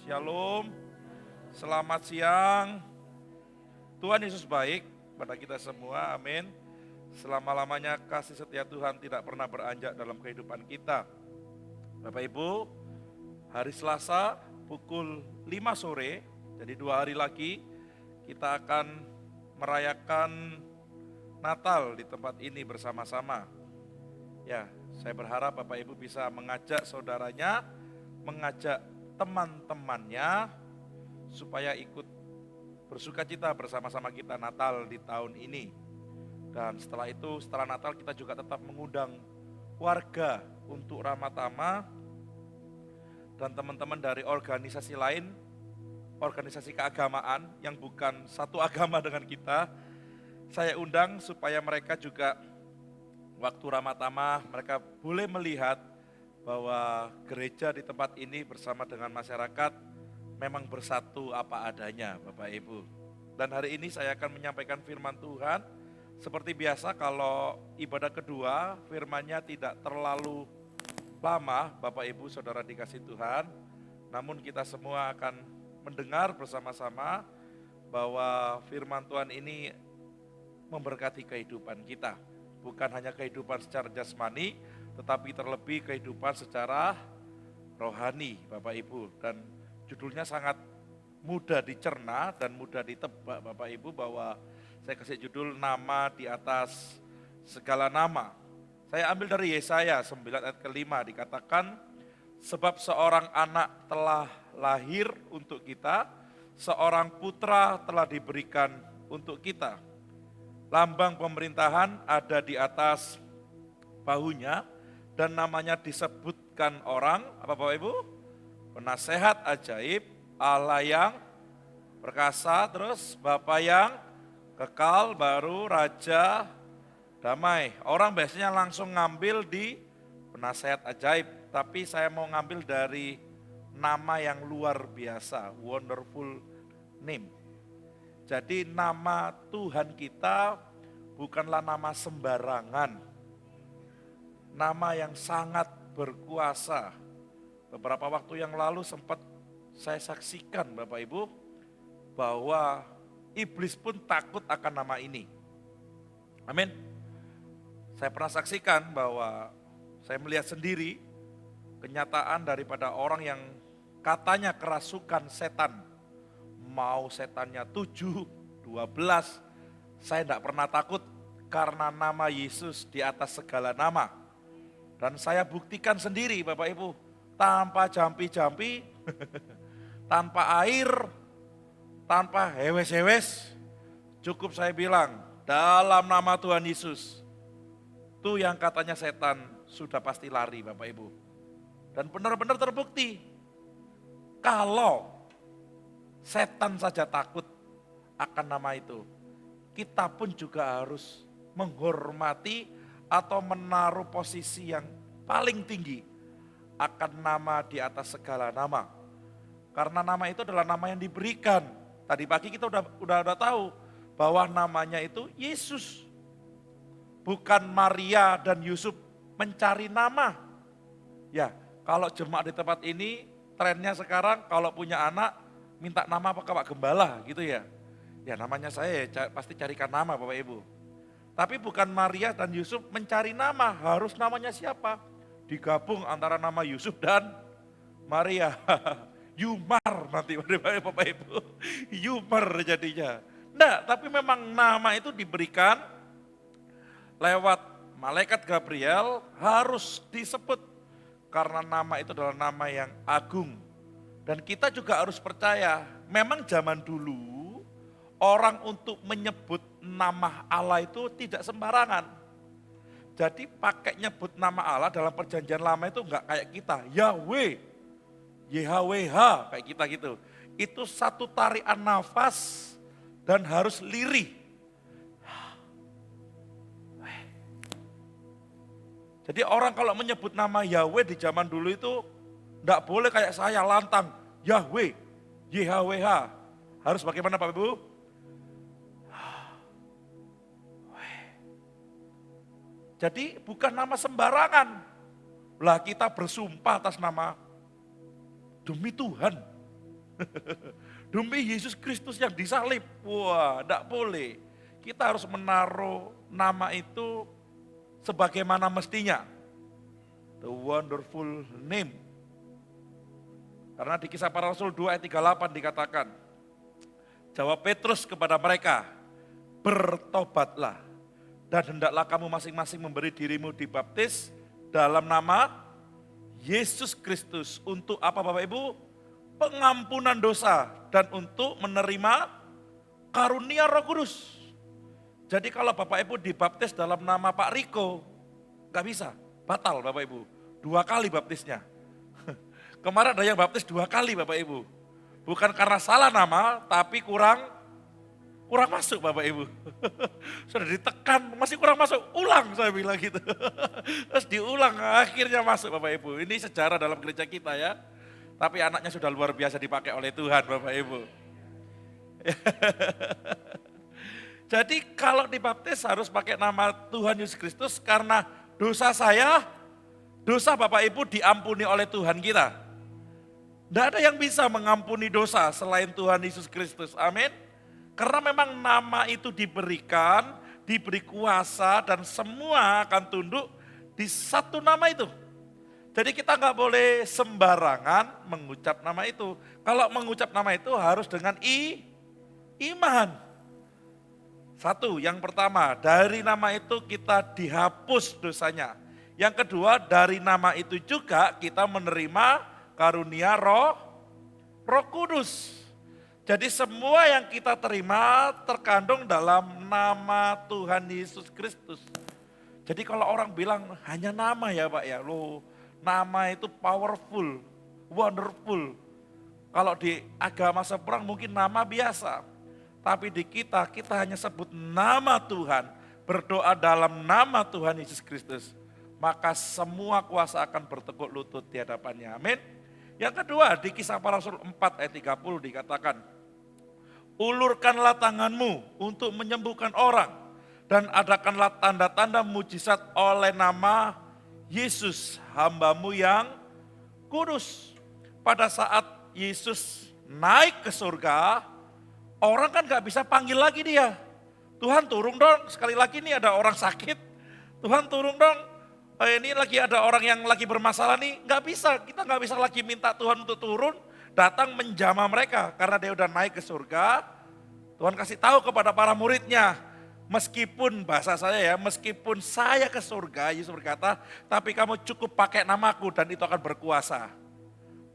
Shalom, selamat siang. Tuhan Yesus baik pada kita semua, amin. Selama-lamanya kasih setia Tuhan tidak pernah beranjak dalam kehidupan kita. Bapak Ibu, hari Selasa pukul 5 sore, jadi 2 hari lagi kita akan merayakan Natal di tempat ini bersama-sama. Ya, saya berharap Bapak Ibu bisa mengajak saudaranya, mengajak teman-temannya supaya ikut bersuka cita bersama-sama kita Natal di tahun ini. Dan setelah itu, setelah Natal kita juga tetap mengundang warga untuk Ramatama dan teman-teman dari organisasi lain, organisasi keagamaan yang bukan satu agama dengan kita. Saya undang supaya mereka juga waktu Ramatama mereka boleh melihat bahwa gereja di tempat ini bersama dengan masyarakat memang bersatu apa adanya, Bapak Ibu. Dan hari ini saya akan menyampaikan firman Tuhan. Seperti biasa kalau ibadah kedua firman-Nya tidak terlalu lama, Bapak Ibu Saudara dikasih Tuhan. Namun kita semua akan mendengar bersama-sama bahwa firman Tuhan ini memberkati kehidupan kita. Bukan hanya kehidupan secara jasmani, tetapi terlebih kehidupan secara rohani, Bapak Ibu. Dan judulnya sangat mudah dicerna dan mudah ditebak, Bapak Ibu, bahwa saya kasih judul nama di atas segala nama. Saya ambil dari Yesaya 9 ayat ke-5, dikatakan, sebab seorang anak telah lahir untuk kita, seorang putra telah diberikan untuk kita. Lambang pemerintahan ada di atas bahunya, dan namanya disebutkan orang, apa Bapak Ibu? Penasehat ajaib, Allah yang perkasa, terus Bapa yang kekal, baru, Raja damai. Orang biasanya langsung ngambil di penasehat ajaib, tapi saya mau ngambil dari nama yang luar biasa, wonderful name. Jadi nama Tuhan kita bukanlah nama sembarangan. Nama yang sangat berkuasa. Beberapa waktu yang lalu sempat saya saksikan Bapak Ibu bahwa iblis pun takut akan nama ini. Amin. Saya pernah saksikan bahwa saya melihat sendiri kenyataan daripada orang yang katanya kerasukan setan. Mau setannya 7, 12, saya tidak pernah takut karena nama Yesus di atas segala nama. Dan saya buktikan sendiri Bapak Ibu, tanpa jampi-jampi, tanpa air, tanpa hewes-hewes, cukup saya bilang, dalam nama Tuhan Yesus, itu yang katanya setan sudah pasti lari Bapak Ibu. Dan benar-benar terbukti, kalau setan saja takut akan nama itu, kita pun juga harus menghormati atau menaruh posisi yang paling tinggi akan nama di atas segala nama. Karena nama itu adalah nama yang diberikan. Tadi pagi kita udah tahu bahwa namanya itu Yesus. Bukan Maria dan Yusuf mencari nama. Ya, kalau jemaat di tempat ini trennya sekarang kalau punya anak minta nama apa Pak Gembala gitu ya. Ya namanya saya ya, pasti carikan nama Bapak Ibu. Tapi bukan Maria dan Yusuf mencari nama, harus namanya siapa? Digabung antara nama Yusuf dan Maria. Yumar nanti Bapak Ibu. Yumar jadinya. Nah, tapi memang nama itu diberikan lewat malaikat Gabriel harus disebut. Karena nama itu adalah nama yang agung. Dan kita juga harus percaya, memang zaman dulu orang untuk menyebut nama Allah itu tidak sembarangan. Jadi pakai nyebut nama Allah dalam perjanjian lama itu enggak kayak kita, Yahweh, YHWH kayak kita gitu. Itu satu tarian nafas dan harus lirih. Jadi orang kalau menyebut nama Yahweh di zaman dulu itu enggak boleh kayak saya lantang, Yahweh, YHWH. Harus bagaimana Pak Ibu? Jadi bukan nama sembarangan. Lah kita bersumpah atas nama demi Tuhan. Demi Yesus Kristus yang disalib. Wah, tidak boleh. Kita harus menaruh nama itu sebagaimana mestinya. The wonderful name. Karena di Kisah Para Rasul 2 ayat 38 dikatakan, jawab Petrus kepada mereka, bertobatlah dan hendaklah kamu masing-masing memberi dirimu dibaptis dalam nama Yesus Kristus. Untuk apa Bapak Ibu? Pengampunan dosa dan untuk menerima karunia Roh Kudus. Jadi kalau Bapak Ibu dibaptis dalam nama Pak Riko, gak bisa, batal Bapak Ibu. 2 kali baptisnya. Kemarin ada yang baptis 2 kali Bapak Ibu. Bukan karena salah nama, tapi kurang masuk Bapak Ibu. Sudah ditekan, masih kurang masuk, ulang saya bilang gitu. Terus diulang, akhirnya masuk Bapak Ibu. Ini sejarah dalam gereja kita ya. Tapi anaknya sudah luar biasa dipakai oleh Tuhan Bapak Ibu. Jadi kalau dibaptis harus pakai nama Tuhan Yesus Kristus karena dosa saya, dosa Bapak Ibu diampuni oleh Tuhan kita. Tidak ada yang bisa mengampuni dosa selain Tuhan Yesus Kristus. Amin. Karena memang nama itu diberikan, diberi kuasa dan semua akan tunduk di satu nama itu. Jadi kita nggak boleh sembarangan mengucap nama itu. Kalau mengucap nama itu harus dengan iman. Satu, yang pertama, dari nama itu kita dihapus dosanya. Yang kedua, dari nama itu juga kita menerima karunia Roh Kudus. Jadi semua yang kita terima terkandung dalam nama Tuhan Yesus Kristus. Jadi kalau orang bilang hanya nama ya Pak ya, loh nama itu powerful, wonderful. Kalau di agama seberang mungkin nama biasa. Tapi di kita hanya sebut nama Tuhan, berdoa dalam nama Tuhan Yesus Kristus. Maka semua kuasa akan bertekuk lutut di hadapannya. Amin. Yang kedua di Kisah Para Rasul 4 ayat 30 dikatakan, ulurkanlah tanganmu untuk menyembuhkan orang dan adakanlah tanda-tanda mujizat oleh nama Yesus, hambamu yang kudus. Pada saat Yesus naik ke surga, orang kan gak bisa panggil lagi dia. Tuhan turun dong, sekali lagi nih ada orang sakit. Tuhan turun dong, ini lagi ada orang yang lagi bermasalah nih. Gak bisa, kita gak bisa lagi minta Tuhan untuk turun, datang menjamah mereka. Karena dia udah naik ke surga, Tuhan kasih tahu kepada para muridnya, meskipun bahasa saya ya, meskipun saya ke surga, Yesus berkata, tapi kamu cukup pakai namaku dan itu akan berkuasa.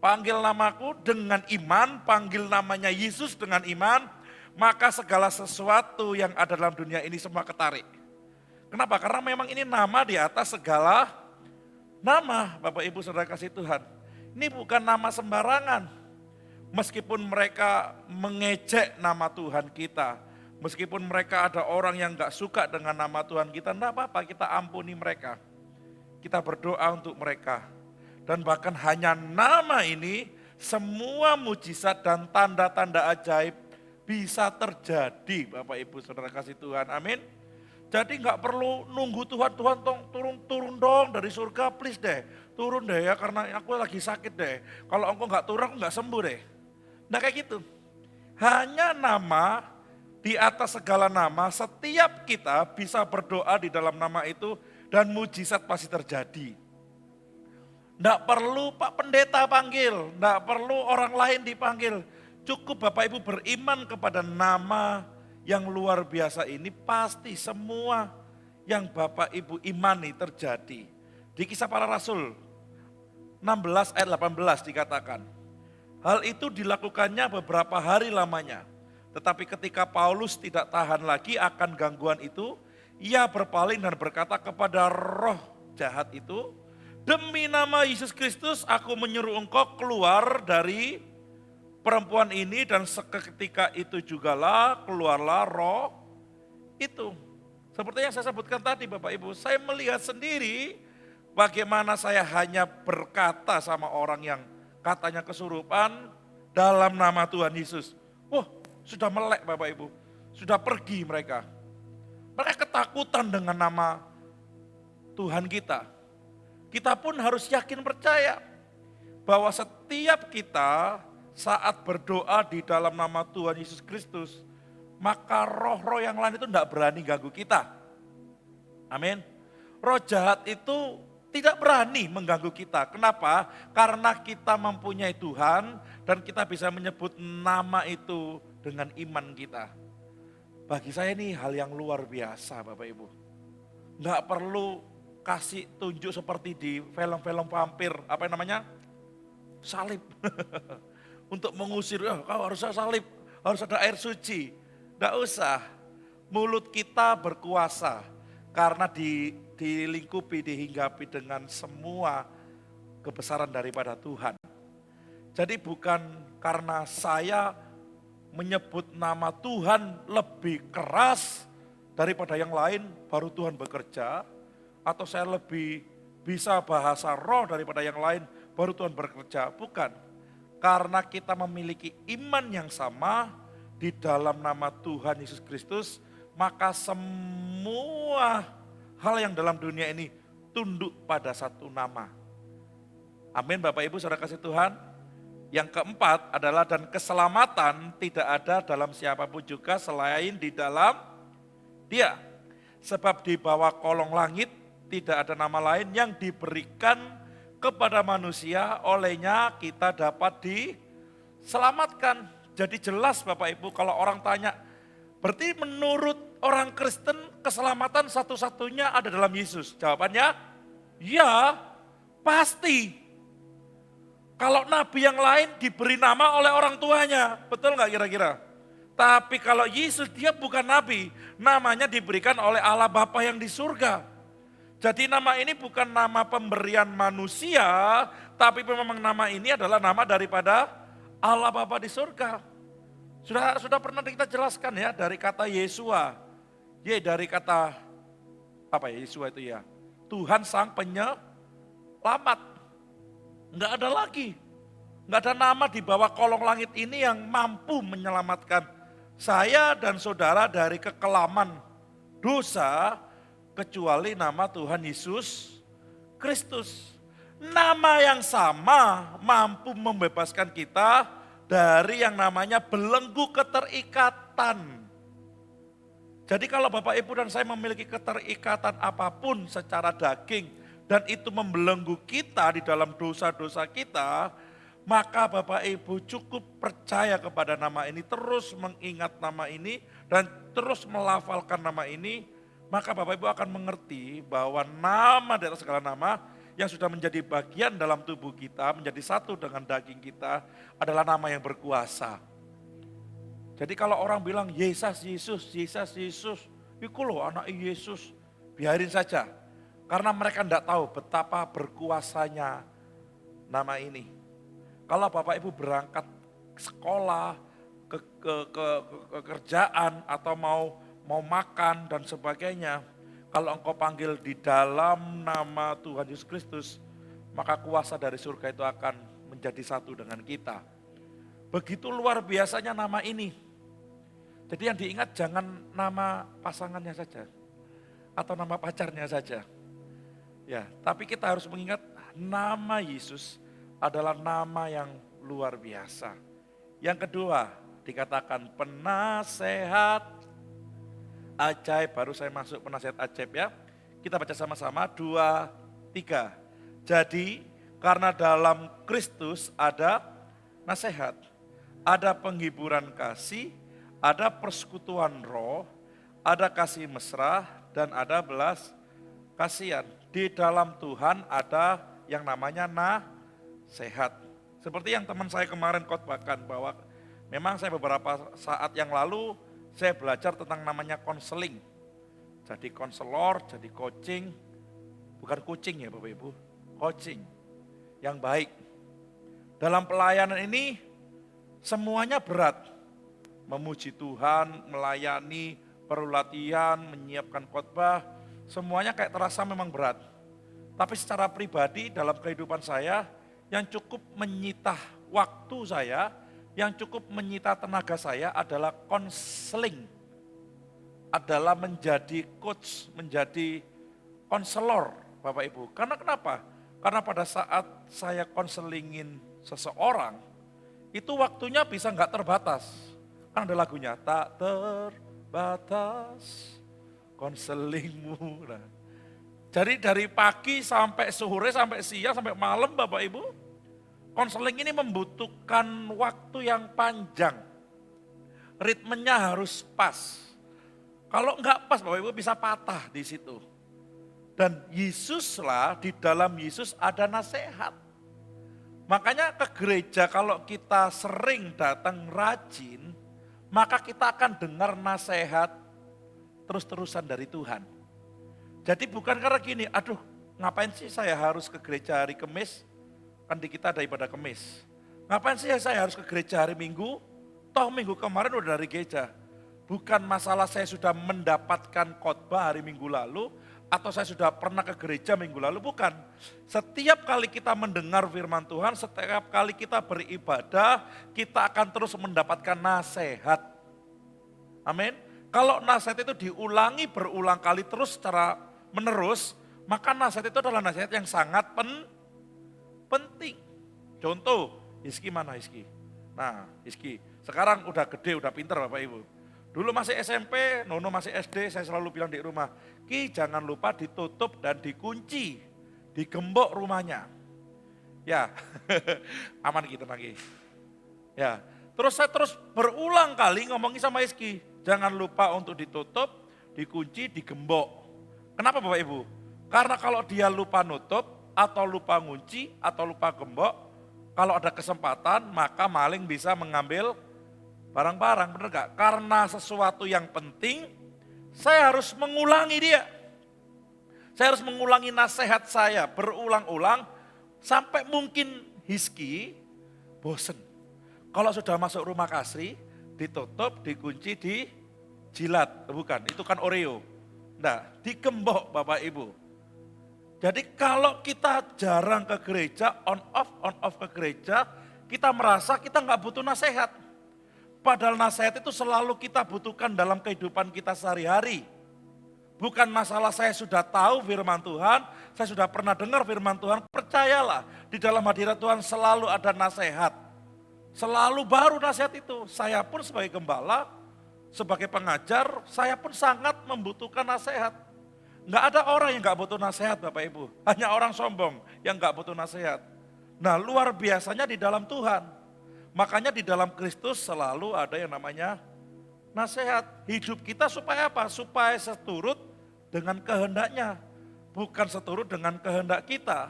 Panggil namaku dengan iman, panggil namanya Yesus dengan iman, maka segala sesuatu yang ada dalam dunia ini semua ketarik. Kenapa? Karena memang ini nama di atas segala nama, Bapak Ibu Saudara kasih Tuhan. Ini bukan nama sembarangan. Meskipun mereka mengejek nama Tuhan kita, meskipun mereka ada orang yang gak suka dengan nama Tuhan kita, enggak apa-apa, kita ampuni mereka. Kita berdoa untuk mereka. Dan bahkan hanya nama ini, semua mujizat dan tanda-tanda ajaib bisa terjadi Bapak Ibu Saudara kasih Tuhan, amin. Jadi gak perlu nunggu Tuhan turun dong dari surga, please deh. Turun deh ya karena aku lagi sakit deh. Kalau engkau gak turun aku gak sembuh deh. Nah kayak gitu. Hanya nama di atas segala nama, setiap kita bisa berdoa di dalam nama itu dan mujizat pasti terjadi. Tidak perlu Pak Pendeta panggil, tidak perlu orang lain dipanggil. Cukup Bapak Ibu beriman kepada nama yang luar biasa ini, pasti semua yang Bapak Ibu imani terjadi. Di Kisah Para Rasul 16 ayat 18 dikatakan, hal itu dilakukannya beberapa hari lamanya. Tetapi ketika Paulus tidak tahan lagi akan gangguan itu, ia berpaling dan berkata kepada roh jahat itu, demi nama Yesus Kristus aku menyuruh engkau keluar dari perempuan ini, dan seketika itu jugalah keluarlah roh itu. Seperti yang saya sebutkan tadi Bapak Ibu, saya melihat sendiri bagaimana saya hanya berkata sama orang yang katanya kesurupan dalam nama Tuhan Yesus. Wah, sudah melek Bapak Ibu, sudah pergi mereka. Mereka ketakutan dengan nama Tuhan kita. Kita pun harus yakin percaya bahwa setiap kita saat berdoa di dalam nama Tuhan Yesus Kristus, maka roh-roh yang lain itu tidak berani ganggu kita. Amin. Roh jahat itu tidak berani mengganggu kita. Kenapa? Karena kita mempunyai Tuhan dan kita bisa menyebut nama itu dengan iman kita. Bagi saya ini hal yang luar biasa Bapak Ibu. Nggak perlu kasih tunjuk seperti di film-film vampir, apa yang namanya? Salib. Untuk mengusir, kau harus salib, harus ada air suci. Nggak usah. Mulut kita berkuasa karena dilingkupi, dihinggapi dengan semua kebesaran daripada Tuhan. Jadi bukan karena saya menyebut nama Tuhan lebih keras daripada yang lain, baru Tuhan bekerja, atau saya lebih bisa bahasa roh daripada yang lain, baru Tuhan bekerja. Bukan. Karena kita memiliki iman yang sama di dalam nama Tuhan Yesus Kristus, maka semua hal yang dalam dunia ini tunduk pada satu nama. Amin Bapak Ibu saudara kasih Tuhan. Yang keempat adalah dan keselamatan tidak ada dalam siapapun juga selain di dalam Dia. Sebab di bawah kolong langit tidak ada nama lain yang diberikan kepada manusia, olehnya kita dapat diselamatkan. Jadi jelas Bapak Ibu kalau orang tanya, berarti menurut orang Kristen keselamatan satu-satunya ada dalam Yesus. Jawabannya, ya pasti. Kalau nabi yang lain diberi nama oleh orang tuanya, betul nggak kira-kira? Tapi kalau Yesus dia bukan nabi, namanya diberikan oleh Allah Bapa yang di surga. Jadi nama ini bukan nama pemberian manusia, tapi memang nama ini adalah nama daripada Allah Bapa di surga. Sudah pernah kita jelaskan ya dari kata Yesua. Dari kata apa ya Yesua itu ya? Tuhan Sang Penyelamat. Enggak ada lagi. Enggak ada nama di bawah kolong langit ini yang mampu menyelamatkan saya dan saudara dari kekelaman dosa kecuali nama Tuhan Yesus Kristus. Nama yang sama mampu membebaskan kita dari yang namanya belenggu keterikatan. Jadi kalau Bapak Ibu dan saya memiliki keterikatan apapun secara daging dan itu membelenggu kita di dalam dosa-dosa kita, maka Bapak Ibu cukup percaya kepada nama ini, terus mengingat nama ini dan terus melafalkan nama ini, maka Bapak Ibu akan mengerti bahwa nama di atas segala nama yang sudah menjadi bagian dalam tubuh kita, menjadi satu dengan daging kita adalah nama yang berkuasa. Jadi kalau orang bilang Yesus, itu loh anak Yesus, biarin saja. Karena mereka tidak tahu betapa berkuasanya nama ini. Kalau Bapak Ibu berangkat sekolah, ke kerjaan atau mau makan dan sebagainya, kalau engkau panggil di dalam nama Tuhan Yesus Kristus, maka kuasa dari surga itu akan menjadi satu dengan kita. Begitu luar biasanya nama ini. Jadi yang diingat jangan nama pasangannya saja atau nama pacarnya saja. Ya, tapi kita harus mengingat nama Yesus adalah nama yang luar biasa. Yang kedua, dikatakan penasehat ajaib. Baru saya masuk penasehat ajaib ya. Kita baca sama-sama 2, 3. Jadi karena dalam Kristus ada nasihat, ada penghiburan kasih, ada persekutuan roh, ada kasih mesra, dan ada belas kasihan. Di dalam Tuhan ada yang namanya nasihat. Seperti yang teman saya kemarin khotbahkan bahwa memang saya beberapa saat yang lalu saya belajar tentang namanya konseling. Jadi konselor, jadi coaching, bukan kucing ya Bapak Ibu, coaching yang baik. Dalam pelayanan ini semuanya berat. Memuji Tuhan, melayani, perlu latihan, menyiapkan khotbah, semuanya kayak terasa memang berat. Tapi secara pribadi dalam kehidupan saya, yang cukup menyita waktu saya, yang cukup menyita tenaga saya adalah konseling. Adalah menjadi coach, menjadi konselor Bapak Ibu. Karena kenapa? Karena pada saat saya konselingin seseorang, itu waktunya bisa nggak terbatas. Kan ada lagunya, tak terbatas konselingmu. Nah, jadi dari pagi sampai sore, sampai siang, sampai malam Bapak Ibu, konseling ini membutuhkan waktu yang panjang. Ritmenya harus pas. Kalau nggak pas Bapak Ibu bisa patah di situ. Dan Yesuslah, di dalam Yesus ada nasihat. Makanya ke gereja kalau kita sering datang rajin, maka kita akan dengar nasihat terus-terusan dari Tuhan. Jadi bukan karena gini, aduh ngapain sih saya harus ke gereja hari Kamis? Kan di kita ada ibadah Kamis. Ngapain sih saya harus ke gereja hari Minggu? Toh minggu kemarin udah dari gereja. Bukan masalah saya sudah mendapatkan khotbah hari Minggu lalu, atau saya sudah pernah ke gereja minggu lalu, bukan. Setiap kali kita mendengar firman Tuhan, setiap kali kita beribadah, kita akan terus mendapatkan nasihat. Amin. Kalau nasihat itu diulangi berulang kali terus secara menerus, maka nasihat itu adalah nasihat yang sangat penting. Contoh, Hizki mana Hizki? Nah, Hizki, sekarang udah gede, udah pinter Bapak Ibu. Dulu masih SMP, Nono masih SD, saya selalu bilang di rumah, Ki jangan lupa ditutup dan dikunci, digembok rumahnya. Ya, aman gitu lagi. Ya, terus saya terus berulang kali ngomongin sama Hizki, jangan lupa untuk ditutup, dikunci, digembok. Kenapa Bapak Ibu? Karena kalau dia lupa nutup, atau lupa ngunci, atau lupa gembok, kalau ada kesempatan maka maling bisa mengambil barang-barang, benar gak? Karena sesuatu yang penting, saya harus mengulangi dia. Saya harus mengulangi nasihat saya berulang-ulang, sampai mungkin Hizki bosen. Kalau sudah masuk rumah kasri, ditutup, dikunci, dijilat. Bukan, itu kan Oreo. Nah, digembok Bapak Ibu. Jadi kalau kita jarang ke gereja, on off ke gereja, kita merasa kita nggak butuh nasihat. Padahal nasihat itu selalu kita butuhkan dalam kehidupan kita sehari-hari. Bukan masalah saya sudah tahu firman Tuhan, saya sudah pernah dengar firman Tuhan, percayalah di dalam hadirat Tuhan selalu ada nasihat. Selalu baru nasihat itu. Saya pun sebagai gembala, sebagai pengajar, saya pun sangat membutuhkan nasihat. Nggak ada orang yang nggak butuh nasihat Bapak Ibu. Hanya orang sombong yang nggak butuh nasihat. Nah luar biasanya di dalam Tuhan. Makanya di dalam Kristus selalu ada yang namanya nasihat. Hidup kita supaya apa? Supaya seturut dengan kehendaknya. Bukan seturut dengan kehendak kita.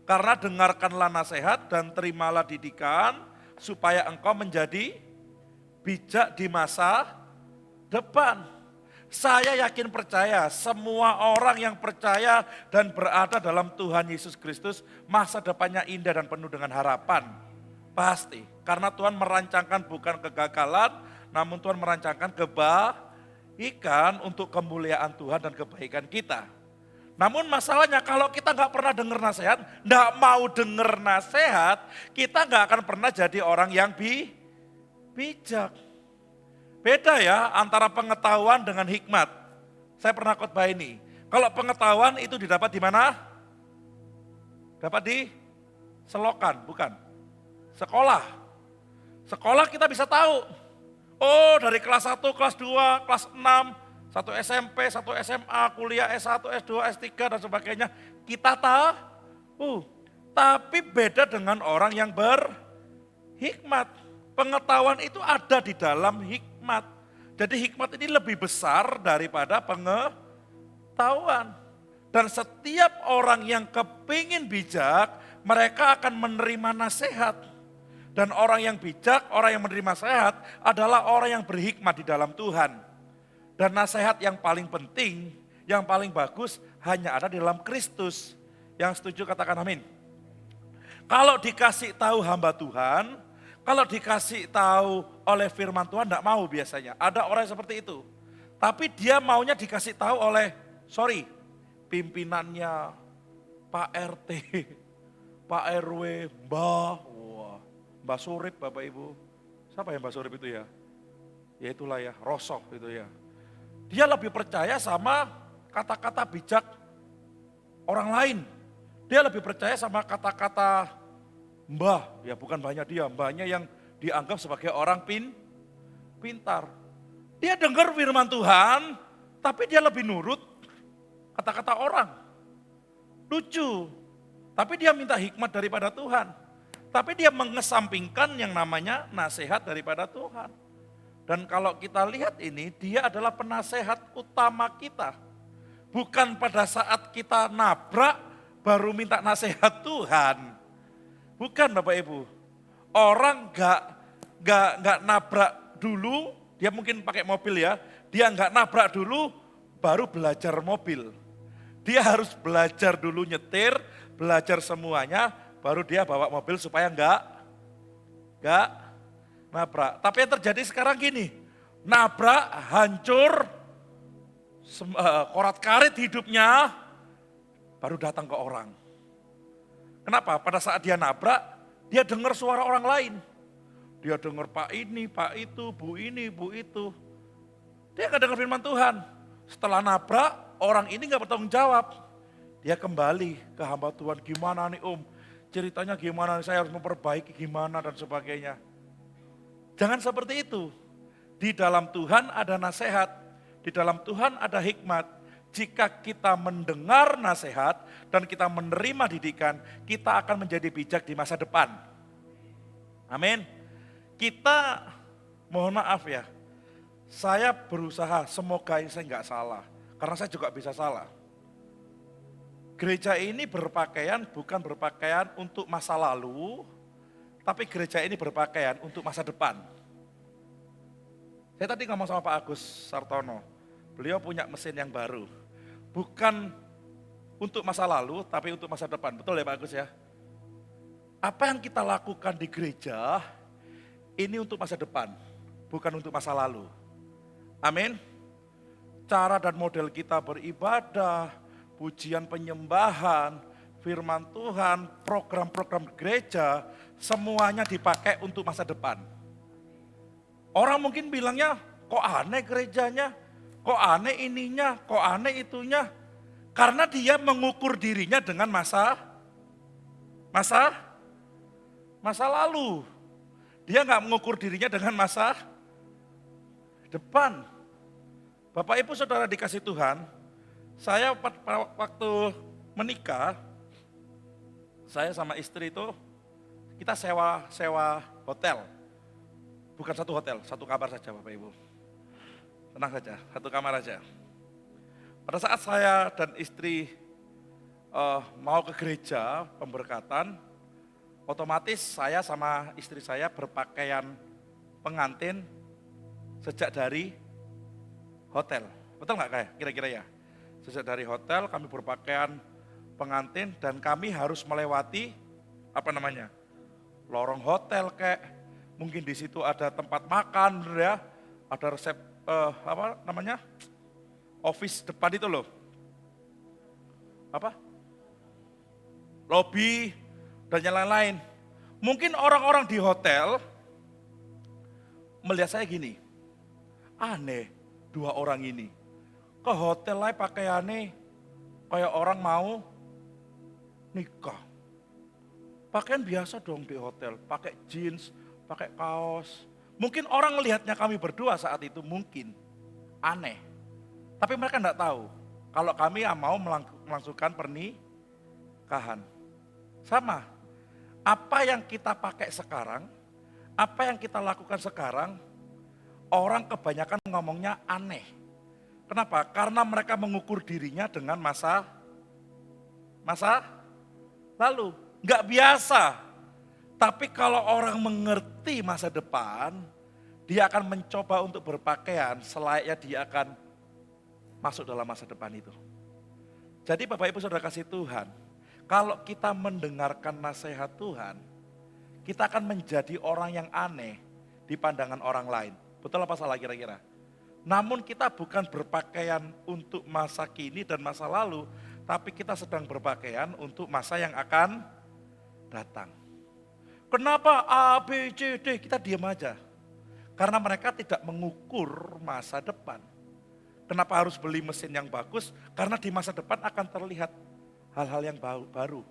Karena dengarkanlah nasihat dan terimalah didikan supaya engkau menjadi bijak di masa depan. Saya yakin percaya semua orang yang percaya dan berada dalam Tuhan Yesus Kristus masa depannya indah dan penuh dengan harapan. Pasti, karena Tuhan merancangkan bukan kegagalan, namun Tuhan merancangkan kebaikan untuk kemuliaan Tuhan dan kebaikan kita. Namun masalahnya kalau kita nggak pernah dengar nasihat, nggak mau dengar nasihat, kita nggak akan pernah jadi orang yang bijak. Beda ya antara pengetahuan dengan hikmat. Saya pernah khotbah ini. Kalau pengetahuan itu didapat di mana? Dapat di selokan, bukan? Sekolah. Sekolah kita bisa tahu. Oh dari kelas 1, kelas 2, kelas 6, satu SMP, satu SMA, kuliah S1, S2, S3 dan sebagainya. Kita tahu. Tapi beda dengan orang yang berhikmat. Pengetahuan itu ada di dalam hikmat. Jadi hikmat ini lebih besar daripada pengetahuan. Dan setiap orang yang kepingin bijak, mereka akan menerima nasihat. Dan orang yang bijak, orang yang menerima nasihat adalah orang yang berhikmat di dalam Tuhan. Dan nasihat yang paling penting, yang paling bagus hanya ada di dalam Kristus. Yang setuju katakan amin. Kalau dikasih tahu hamba Tuhan, kalau dikasih tahu oleh firman Tuhan tidak mau biasanya. Ada orang seperti itu. Tapi dia maunya dikasih tahu oleh, pimpinannya, Pak RT, Pak RW, Mbah Surip Bapak Ibu. Siapa yang Mbah Surip itu ya? Ya itulah ya, Rosoh itu ya. Dia lebih percaya sama kata-kata bijak orang lain. Dia lebih percaya sama kata-kata mbah, ya bukan mbahnya dia, mbahnya yang dianggap sebagai orang pintar. Dia dengar firman Tuhan, tapi dia lebih nurut kata-kata orang. Lucu, tapi dia minta hikmat daripada Tuhan. Tapi dia mengesampingkan yang namanya nasihat daripada Tuhan. Dan kalau kita lihat ini, dia adalah penasehat utama kita. Bukan pada saat kita nabrak, baru minta nasihat Tuhan. Bukan Bapak Ibu. Orang gak nabrak dulu, dia mungkin pakai mobil ya. Dia gak nabrak dulu, baru belajar mobil. Dia harus belajar dulu nyetir, belajar semuanya, baru dia bawa mobil supaya enggak nabrak. Tapi yang terjadi sekarang gini, nabrak, hancur, korat-karit hidupnya, baru datang ke orang. Kenapa? Pada saat dia nabrak, dia dengar suara orang lain. Dia dengar Pak ini, Pak itu, Bu ini, Bu itu. Dia gak dengar firman Tuhan. Setelah nabrak, orang ini gak bertanggung jawab. Dia kembali ke hamba Tuhan, gimana nih Om? Ceritanya gimana, saya harus memperbaiki gimana dan sebagainya. Jangan seperti itu. Di dalam Tuhan ada nasihat, di dalam Tuhan ada hikmat. Jika kita mendengar nasihat dan kita menerima didikan, kita akan menjadi bijak di masa depan. Amin. Kita, mohon maaf ya, saya berusaha semoga saya nggak salah, karena saya juga bisa salah. Gereja ini berpakaian bukan berpakaian untuk masa lalu, tapi gereja ini berpakaian untuk masa depan. Saya tadi ngomong sama Pak Agus Sartono, beliau punya mesin yang baru. Bukan untuk masa lalu, tapi untuk masa depan. Betul ya Pak Agus ya? Apa yang kita lakukan di gereja, ini untuk masa depan, bukan untuk masa lalu. Amin. Cara dan model kita beribadah, pujian penyembahan, firman Tuhan, program-program gereja, semuanya dipakai untuk masa depan. Orang mungkin bilangnya, kok aneh gerejanya, kok aneh ininya, kok aneh itunya. Karena dia mengukur dirinya dengan masa lalu. Dia nggak mengukur dirinya dengan masa depan. Bapak Ibu Saudara dikasih Tuhan, saya waktu menikah, saya sama istri itu kita sewa hotel. Bukan satu hotel, satu kamar saja Bapak Ibu. Tenang saja, satu kamar saja. Pada saat saya dan istri mau ke gereja pemberkatan, otomatis saya sama istri saya berpakaian pengantin sejak dari hotel. Betul nggak kayak kira-kira ya? Sejak dari hotel kami berpakaian pengantin dan kami harus melewati lorong hotel kayak mungkin di situ ada tempat makan ya, ada resep office depan itu loh. Lobby dan yang lain-lain. Mungkin orang-orang di hotel melihat saya gini, aneh dua orang ini. Ke hotel lah pakaiannya kayak orang mau nikah. Pakaian biasa dong di hotel, pakai jeans, pakai kaos. Mungkin orang melihatnya kami berdua saat itu mungkin aneh. Tapi mereka enggak tahu kalau kami mau melangsungkan pernikahan. Sama, apa yang kita pakai sekarang, apa yang kita lakukan sekarang, orang kebanyakan ngomongnya aneh. Kenapa? Karena mereka mengukur dirinya dengan masa lalu. Enggak biasa. Tapi kalau orang mengerti masa depan, dia akan mencoba untuk berpakaian selayaknya dia akan masuk dalam masa depan itu. Jadi Bapak Ibu Saudara kasih Tuhan, kalau kita mendengarkan nasihat Tuhan, kita akan menjadi orang yang aneh di pandangan orang lain. Betul apa salah kira-kira? Namun kita bukan berpakaian untuk masa kini dan masa lalu, tapi kita sedang berpakaian untuk masa yang akan datang. Kenapa A, B, C, D? Kita diam aja. Karena mereka tidak mengukur masa depan. Kenapa harus beli mesin yang bagus? Karena di masa depan akan terlihat hal-hal yang baru.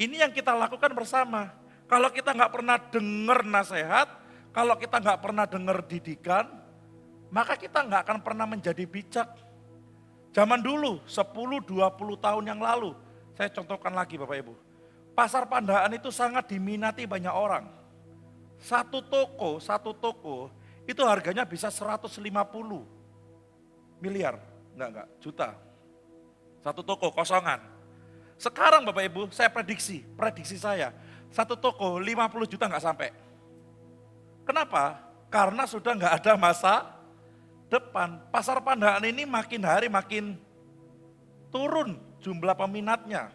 Ini yang kita lakukan bersama. Kalau kita nggak pernah dengar nasihat, kalau kita nggak pernah dengar didikan, maka kita nggak akan pernah menjadi bijak. Zaman dulu, 10-20 tahun yang lalu, saya contohkan lagi Bapak Ibu. Pasar Pandaan itu sangat diminati banyak orang. Satu toko itu harganya bisa 150 miliar, enggak, juta. Satu toko kosongan. Sekarang Bapak Ibu, saya prediksi saya, satu toko 50 juta enggak sampai. Kenapa? Karena sudah enggak ada masa depan. Pasar Pandaan ini makin hari makin turun jumlah peminatnya.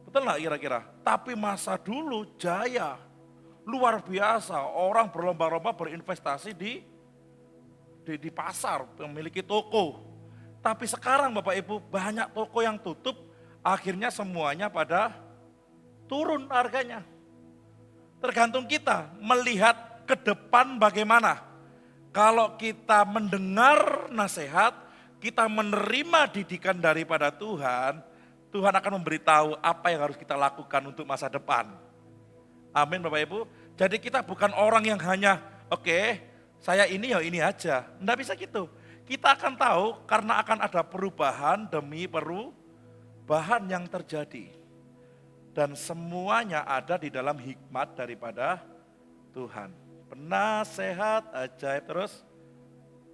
Betul nggak kira-kira? Tapi masa dulu jaya, luar biasa. Orang berlomba-lomba berinvestasi di pasar, memiliki toko. Tapi sekarang Bapak Ibu banyak toko yang tutup, akhirnya semuanya pada turun harganya. Tergantung kita melihat ke depan bagaimana. Kalau kita mendengar nasihat, kita menerima didikan daripada Tuhan, Tuhan akan memberitahu apa yang harus kita lakukan untuk masa depan. Amin Bapak Ibu. Jadi kita bukan orang yang hanya, oke, saya ini ya ini aja. Enggak bisa gitu. Kita akan tahu karena akan ada perubahan demi perubahan yang terjadi. Dan semuanya ada di dalam hikmat daripada Tuhan. Penasehat ajaib terus.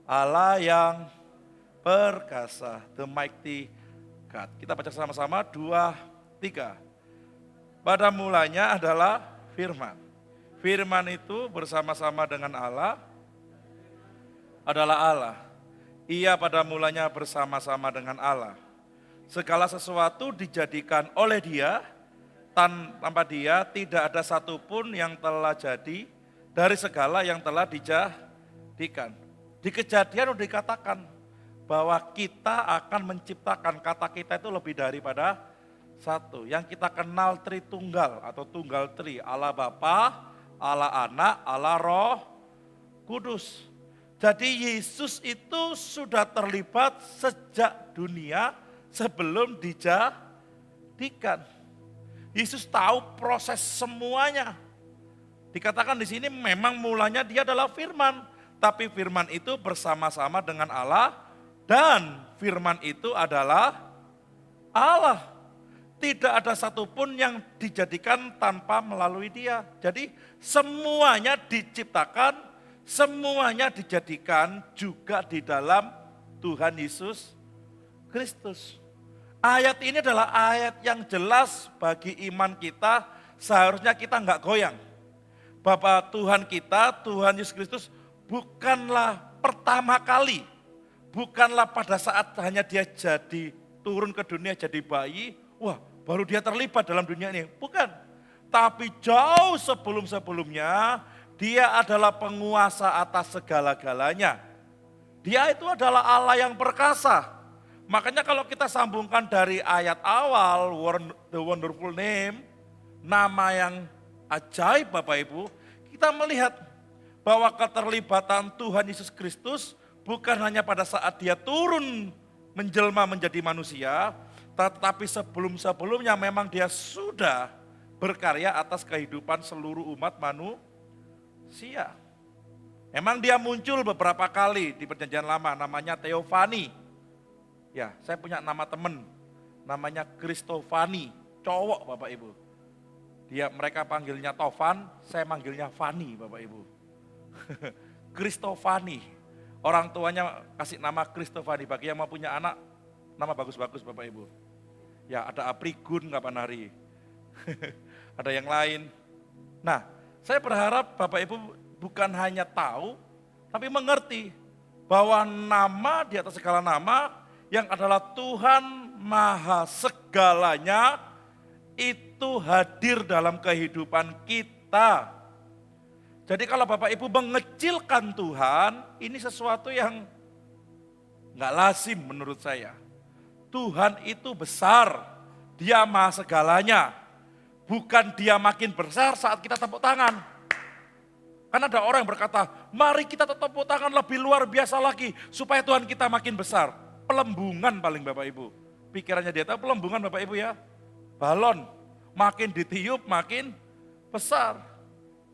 Allah yang perkasa, the mighty God. Kita baca sama-sama 2-3. Pada mulanya adalah firman. Firman itu bersama-sama dengan Allah adalah Allah. Ia pada mulanya bersama-sama dengan Allah. Segala sesuatu dijadikan oleh Dia, tanpa Dia tidak ada satupun yang telah jadi dari segala yang telah dijadikan. Di Kejadian sudah dikatakan bahwa kita akan menciptakan, kata kita itu lebih daripada satu. Yang kita kenal Tritunggal atau Tunggal Tri, Allah Bapa, Allah Anak, Allah Roh Kudus. Jadi Yesus itu sudah terlibat sejak dunia sebelum dijadikan. Yesus tahu proses semuanya. Dikatakan di sini memang mulanya Dia adalah firman, tapi firman itu bersama-sama dengan Allah. Dan firman itu adalah Allah. Tidak ada satupun yang dijadikan tanpa melalui Dia. Jadi semuanya diciptakan, semuanya dijadikan juga di dalam Tuhan Yesus Kristus. Ayat ini adalah ayat yang jelas bagi iman kita, seharusnya kita enggak goyang. Bapa Tuhan kita, Tuhan Yesus Kristus bukanlah pertama kali. Bukanlah pada saat hanya Dia jadi turun ke dunia jadi bayi, wah baru Dia terlibat dalam dunia ini. Bukan. Tapi jauh sebelum-sebelumnya, Dia adalah penguasa atas segala-galanya. Dia itu adalah Allah yang perkasa. Makanya kalau kita sambungkan dari ayat awal, the wonderful name, nama yang ajaib Bapak Ibu, kita melihat bahwa keterlibatan Tuhan Yesus Kristus bukan hanya pada saat Dia turun menjelma menjadi manusia, tetapi sebelum-sebelumnya memang Dia sudah berkarya atas kehidupan seluruh umat manusia. Memang Dia muncul beberapa kali di Perjanjian Lama, namanya Theophany. Ya, saya punya nama teman, namanya Kristofani, cowok Bapak Ibu. Mereka panggilnya Tovan, saya manggilnya Fani Bapak Ibu. Kristofani. Orang tuanya kasih nama Kristofani, bagi yang mau punya anak, nama bagus-bagus Bapak Ibu. Ya ada Aprigun kapan hari, ada yang lain. Nah saya berharap Bapak Ibu bukan hanya tahu, tapi mengerti bahwa nama di atas segala nama yang adalah Tuhan Maha Segalanya itu hadir dalam kehidupan kita. Jadi kalau Bapak Ibu mengecilkan Tuhan, ini sesuatu yang enggak lazim menurut saya. Tuhan itu besar, Dia Maha Segalanya. Bukan Dia makin besar saat kita tepuk tangan. Karena ada orang yang berkata, mari kita tepuk tangan lebih luar biasa lagi, supaya Tuhan kita makin besar. Pelembungan paling Bapak Ibu. Pikirannya dia tahu pelembungan Bapak Ibu ya. Balon, makin ditiup makin besar.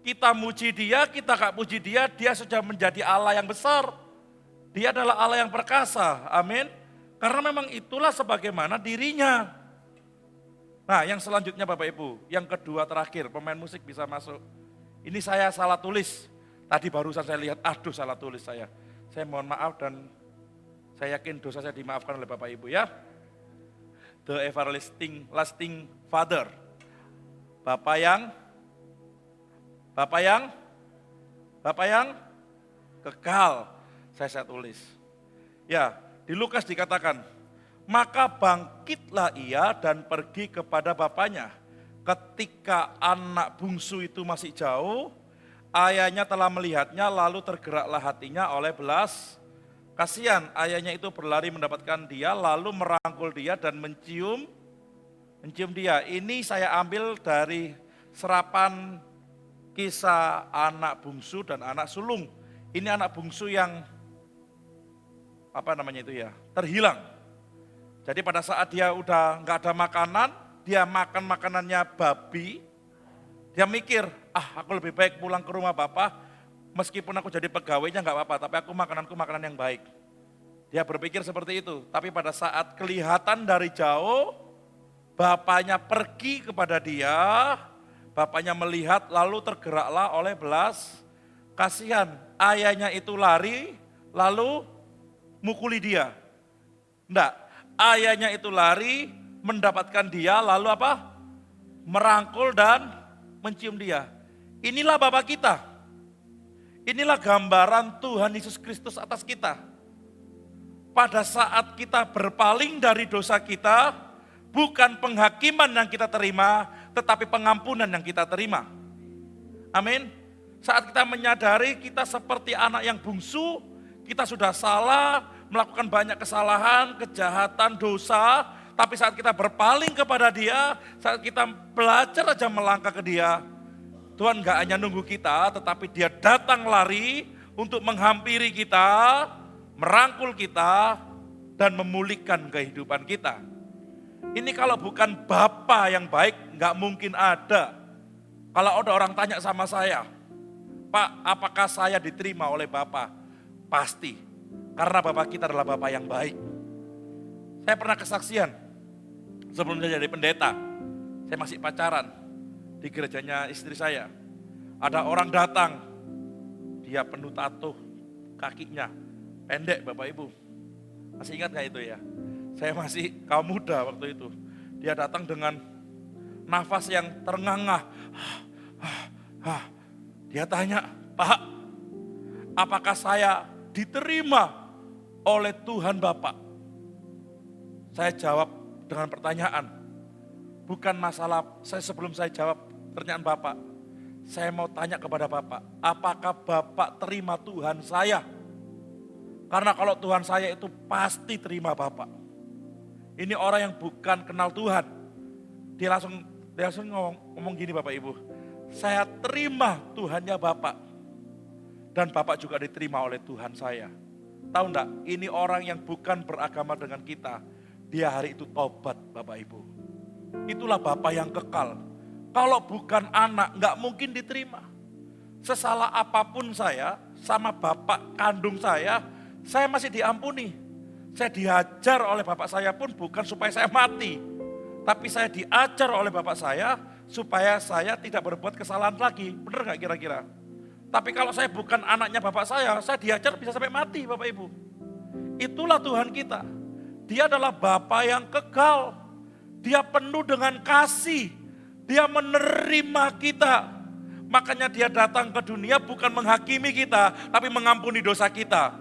Kita muji dia, kita gak puji dia, dia sudah menjadi Allah yang besar. Dia adalah Allah yang perkasa, amin. Karena memang itulah sebagaimana dirinya. Nah yang selanjutnya Bapak Ibu, yang kedua terakhir, pemain musik bisa masuk. Ini saya salah tulis, tadi barusan saya lihat, aduh salah tulis saya. Saya mohon maaf dan saya yakin dosa saya dimaafkan oleh Bapak Ibu ya. The everlasting Father. Bapak yang kekal. Saya tulis. Ya, di Lukas dikatakan, maka bangkitlah ia dan pergi kepada bapaknya. Ketika anak bungsu itu masih jauh, ayahnya telah melihatnya lalu tergeraklah hatinya oleh belas kasihan. Ayahnya itu berlari mendapatkan dia lalu merangkul dia dan mencium dia. Ini saya ambil dari serapan kisah anak bungsu dan anak sulung. Ini anak bungsu yang terhilang. Jadi pada saat dia udah nggak ada makanan, dia makan makanannya babi. Dia mikir, aku lebih baik pulang ke rumah Bapak, meskipun aku jadi pegawainya nggak apa-apa, tapi aku makananku makanan yang baik. Dia berpikir seperti itu. Tapi pada saat kelihatan dari jauh, bapaknya pergi kepada dia, bapaknya melihat lalu tergeraklah oleh belas kasihan. Ayahnya itu lari lalu mukuli dia. Enggak, ayahnya itu lari mendapatkan dia lalu merangkul dan mencium dia. Inilah Bapa kita. Inilah gambaran Tuhan Yesus Kristus atas kita. Pada saat kita berpaling dari dosa kita, bukan penghakiman yang kita terima, tetapi pengampunan yang kita terima. Amin. Saat kita menyadari kita seperti anak yang bungsu, kita sudah salah, melakukan banyak kesalahan, kejahatan, dosa, tapi saat kita berpaling kepada dia, saat kita belajar aja melangkah ke dia, Tuhan gak hanya nunggu kita, tetapi dia datang lari untuk menghampiri kita, merangkul kita, dan memulihkan kehidupan kita. Ini kalau bukan Bapa yang baik, gak mungkin ada. Kalau ada orang tanya sama saya, Pak, apakah saya diterima oleh Bapa? Pasti, karena Bapak kita adalah Bapak yang baik. Saya pernah kesaksian, sebelum saya jadi pendeta, saya masih pacaran di gerejanya istri saya. Ada orang datang, dia penuh tato, kakinya pendek Bapak Ibu. Masih ingat gak itu ya? Saya masih kaum muda waktu itu. Dia datang dengan nafas yang terengah-engah. Dia tanya, Pak, apakah saya diterima oleh Tuhan Bapak? Saya jawab dengan pertanyaan. Bukan masalah, sebelum saya jawab pertanyaan Bapak, saya mau tanya kepada Bapak, apakah Bapak terima Tuhan saya? Karena kalau Tuhan saya itu pasti terima Bapak. Ini orang yang bukan kenal Tuhan. Dia langsung ngomong gini Bapak Ibu, saya terima Tuhannya Bapak. Dan Bapak juga diterima oleh Tuhan saya. Tahu enggak, ini orang yang bukan beragama dengan kita. Dia hari itu tobat Bapak Ibu. Itulah Bapak yang kekal. Kalau bukan anak, enggak mungkin diterima. Sesalah apapun saya, sama Bapak kandung saya masih diampuni. Saya diajar oleh Bapak saya pun bukan supaya saya mati. Tapi saya diajar oleh Bapak saya supaya saya tidak berbuat kesalahan lagi. Benar enggak kira-kira? Tapi kalau saya bukan anaknya Bapak saya diajar bisa sampai mati Bapak Ibu. Itulah Tuhan kita. Dia adalah Bapa yang kekal. Dia penuh dengan kasih. Dia menerima kita. Makanya dia datang ke dunia bukan menghakimi kita, tapi mengampuni dosa kita.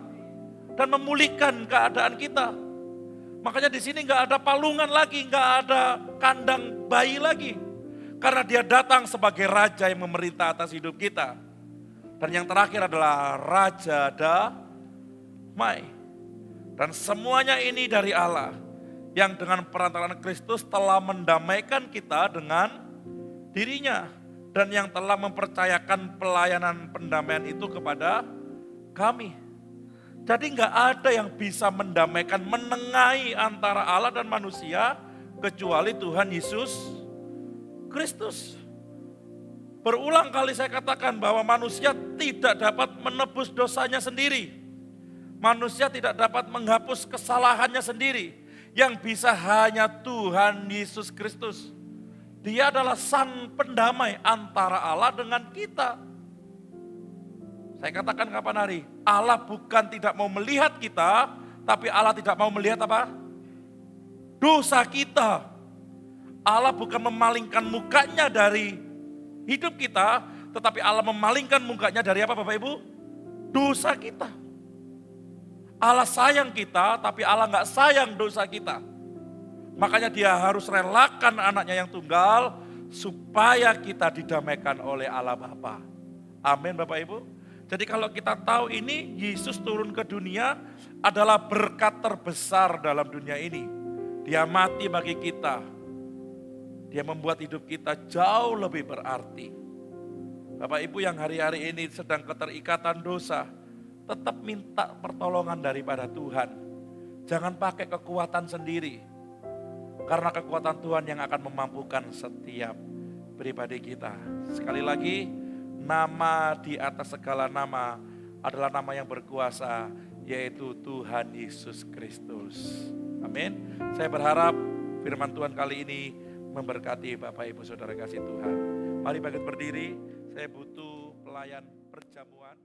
Dan memulihkan keadaan kita. Makanya di sini nggak ada palungan lagi, nggak ada kandang bayi lagi. Karena dia datang sebagai Raja yang memerintah atas hidup kita. Dan yang terakhir adalah Raja Damai. Dan semuanya ini dari Allah. Yang dengan perantaraan Kristus telah mendamaikan kita dengan dirinya. Dan yang telah mempercayakan pelayanan pendamaian itu kepada kami. Jadi nggak ada yang bisa mendamaikan, menengahi antara Allah dan manusia. Kecuali Tuhan Yesus Kristus. Berulang kali saya katakan bahwa manusia tidak dapat menebus dosanya sendiri. Manusia tidak dapat menghapus kesalahannya sendiri. Yang bisa hanya Tuhan Yesus Kristus. Dia adalah sang pendamai antara Allah dengan kita. Saya katakan kapan hari? Allah bukan tidak mau melihat kita, tapi Allah tidak mau melihat apa? Dosa kita. Allah bukan memalingkan mukanya dari hidup kita, tetapi Allah memalingkan mukanya dari apa Bapak Ibu? Dosa kita. Allah sayang kita, tapi Allah nggak sayang dosa kita. Makanya dia harus relakan anaknya yang tunggal, supaya kita didamaikan oleh Allah Bapa. Amin Bapak Ibu. Jadi kalau kita tahu ini, Yesus turun ke dunia adalah berkat terbesar dalam dunia ini. Dia mati bagi kita. Dia membuat hidup kita jauh lebih berarti. Bapak Ibu yang hari-hari ini sedang keterikatan dosa, tetap minta pertolongan daripada Tuhan. Jangan pakai kekuatan sendiri. Karena kekuatan Tuhan yang akan memampukan setiap pribadi kita. Sekali lagi, nama di atas segala nama adalah nama yang berkuasa, yaitu Tuhan Yesus Kristus. Amin. Saya berharap firman Tuhan kali ini memberkati Bapak Ibu Saudara kasih Tuhan. Mari bangkit berdiri, saya butuh pelayan perjamuan.